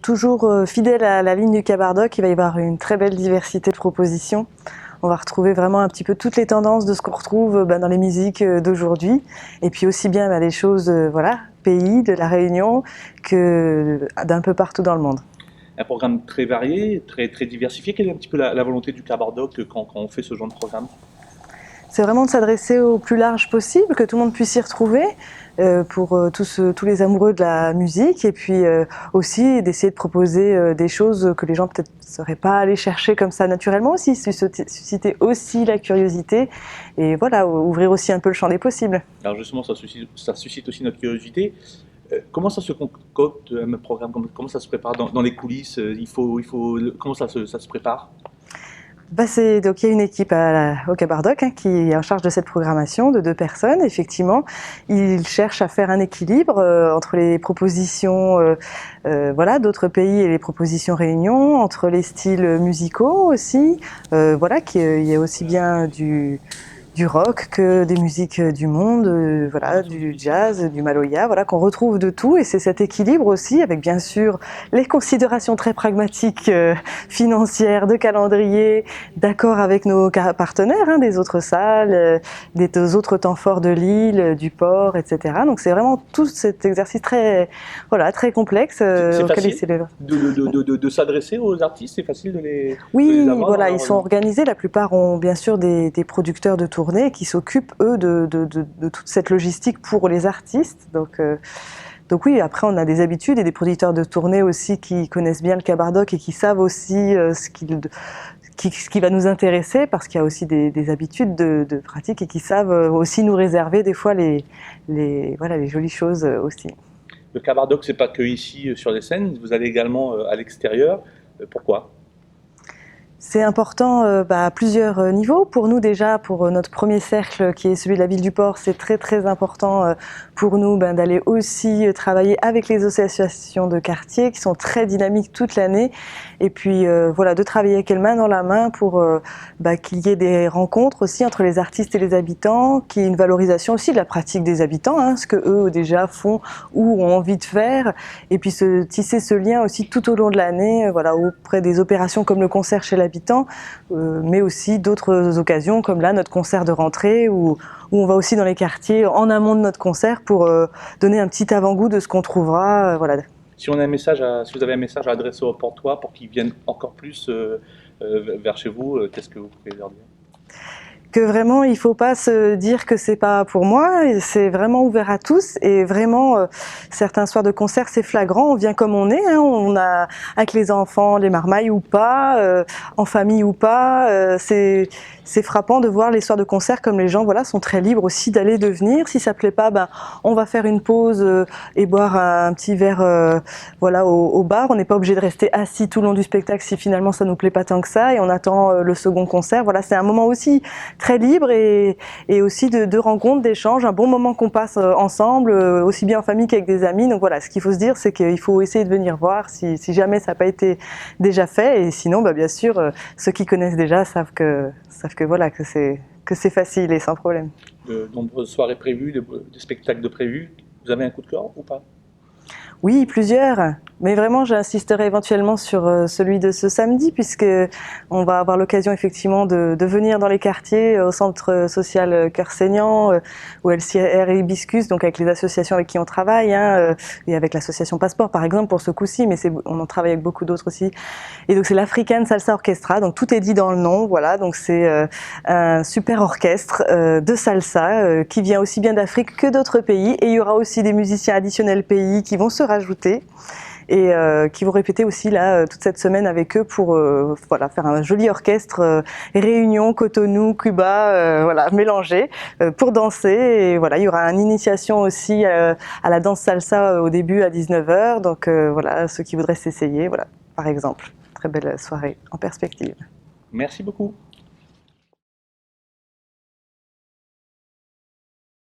Toujours fidèle à la ligne du Cabardoc, il va y avoir une très belle diversité de propositions. On va retrouver vraiment un petit peu toutes les tendances de ce qu'on retrouve dans les musiques d'aujourd'hui. Et puis aussi bien les choses, voilà, pays de la Réunion que d'un peu partout dans le monde. Un programme très varié, très diversifié. Quelle est un petit peu la volonté du Cabardoc quand on fait ce genre de programme? C'est vraiment de s'adresser au plus large possible, que tout le monde puisse s'y retrouver, pour tous les amoureux de la musique, et puis aussi d'essayer de proposer des choses que les gens peut-être ne seraient pas allés chercher comme ça naturellement aussi, susciter aussi la curiosité, et voilà, ouvrir aussi un peu le champ des possibles. Alors justement, ça suscite aussi notre curiosité. Comment ça se concocte un programme? Comment ça se prépare dans les coulisses? Comment ça se prépare? Donc il y a une équipe au Cabardoc qui est en charge de cette programmation de 2 personnes. Effectivement, ils cherchent à faire un équilibre entre les propositions voilà, d'autres pays et les propositions réunion, entre les styles musicaux aussi. Voilà, il y a aussi bien du rock que des musiques du monde, voilà, du jazz, du maloya, voilà, qu'on retrouve de tout, et c'est cet équilibre aussi, avec bien sûr les considérations très pragmatiques, financières, de calendrier, d'accord avec nos partenaires, des autres salles, des autres temps forts de l'île, du port, etc. Donc c'est vraiment tout cet exercice très, voilà, très complexe C'est auquel facile de s'adresser aux artistes, c'est facile de les Oui, avoir voilà, ils sont organisés. La plupart ont bien sûr des producteurs de tournée qui s'occupent, eux, de toute cette logistique pour les artistes. Donc oui, après, on a des habitudes et des producteurs de tournée aussi qui connaissent bien le Cabardoc et qui savent aussi ce qui va nous intéresser, parce qu'il y a aussi des habitudes de pratique, et qui savent aussi nous réserver des fois voilà, les jolies choses aussi. Le Cabardoc, c'est pas que ici sur les scènes, vous allez également à l'extérieur. Pourquoi? C'est important à plusieurs niveaux. Pour nous déjà, pour notre premier cercle qui est celui de la ville du port, c'est très très important pour nous d'aller aussi travailler avec les associations de quartier qui sont très dynamiques toute l'année, et puis voilà, de travailler avec elles main dans la main pour qu'il y ait des rencontres aussi entre les artistes et les habitants, qu'il y ait une valorisation aussi de la pratique des habitants, ce que eux déjà font ou ont envie de faire, et puis tisser ce lien aussi tout au long de l'année, voilà, auprès des opérations comme le concert chez l'habitant, mais aussi d'autres occasions comme là notre concert de rentrée, où on va aussi dans les quartiers en amont de notre concert pour donner un petit avant-goût de ce qu'on trouvera. Voilà. Si vous avez un message à adresser aux Portois pour qu'ils viennent encore plus vers chez vous, qu'est-ce que vous pouvez leur dire? Que vraiment, il faut pas se dire que c'est pas pour moi, c'est vraiment ouvert à tous, et vraiment, certains soirs de concert, c'est flagrant, on vient comme on est, on a, avec les enfants, les marmailles ou pas, en famille ou pas, c'est frappant de voir les soirs de concert comme les gens, voilà, sont très libres aussi d'aller, de venir. Si ça plaît pas, on va faire une pause et boire un petit verre, voilà, au bar. On n'est pas obligé de rester assis tout le long du spectacle si finalement ça nous plaît pas tant que ça, et on attend le second concert. Voilà, c'est un moment aussi très libre, et aussi de rencontres, d'échanges, un bon moment qu'on passe ensemble, aussi bien en famille qu'avec des amis. Donc voilà, ce qu'il faut se dire, c'est qu'il faut essayer de venir voir si jamais ça n'a pas été déjà fait, et sinon, bien sûr, ceux qui connaissent déjà savent que voilà, que c'est facile et sans problème. De nombreuses soirées prévues, des spectacles de prévus. Vous avez un coup de cœur ou pas? Oui, plusieurs, mais vraiment j'insisterai éventuellement sur celui de ce samedi, puisque on va avoir l'occasion effectivement de venir dans les quartiers, au centre social Cœur Saignant, ou LCR et Hibiscus, donc avec les associations avec qui on travaille, et avec l'association Passeport par exemple pour ce coup-ci, mais on en travaille avec beaucoup d'autres aussi. Et donc c'est l'African Salsa Orchestra, donc tout est dit dans le nom, voilà, donc c'est un super orchestre de salsa qui vient aussi bien d'Afrique que d'autres pays, et il y aura aussi des musiciens additionnels pays qui vont se rajouter, et qui vont répéter aussi là toute cette semaine avec eux pour voilà, faire un joli orchestre Réunion, Cotonou, Cuba, voilà, mélangé pour danser. Et voilà, il y aura une initiation aussi à la danse salsa au début à 19h, donc voilà, ceux qui voudraient s'essayer, voilà, par exemple. Très belle soirée en perspective. Merci beaucoup.